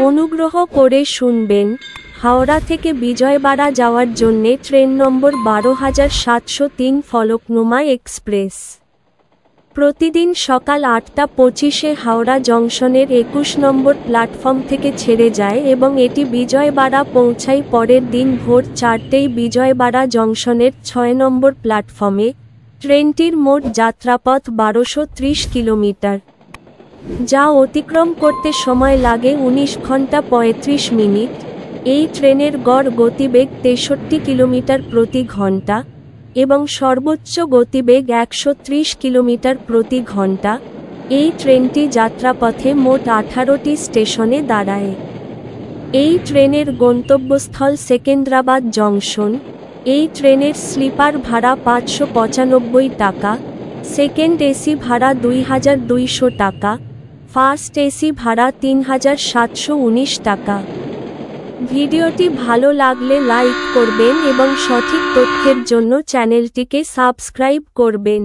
অনুগ্রহ করে শুনবেন, হাওড়া থেকে বিজয়বাড়া যাওয়ার জন্যে ট্রেন নম্বর 12703 ফলকনুমা এক্সপ্রেস। প্রতিদিন সকাল 8:25-এ হাওড়া জংশনের 21 নম্বর প্ল্যাটফর্ম থেকে ছেড়ে যায় এবং এটি বিজয়বাড়া পৌঁছায় পরের দিন ভোর 4টেয় বিজয়বাড়া জংশনের 6 নম্বর প্ল্যাটফর্মে। ট্রেনটির মোট যাত্রাপথ 1230 কিলোমিটার, যা অতিক্রম করতে সময় লাগে 19 ঘন্টা 35 মিনিট। এই ট্রেনের গড় গতিবেগ 63 কিলোমিটার প্রতি ঘন্টা এবং সর্বোচ্চ গতিবেগ 130 কিলোমিটার প্রতি ঘন্টা। এই ট্রেনটি যাত্রাপথে মোট 18টি স্টেশনে দাঁড়ায়। এই ট্রেনের গন্তব্যস্থল সেকেন্দ্রাবাদ জংশন। এই ট্রেনের স্লিপার ভাড়া 595 টাকা, সেকেন্ড এসি ভাড়া 2200 টাকা, ফার্স্ট এসি ভাড়া 3719 টাকা। ভিডিওটি ভালো লাগলে লাইক করবেন এবং সঠিক তথ্যের জন্য চ্যানেলটিকে সাবস্ক্রাইব করবেন।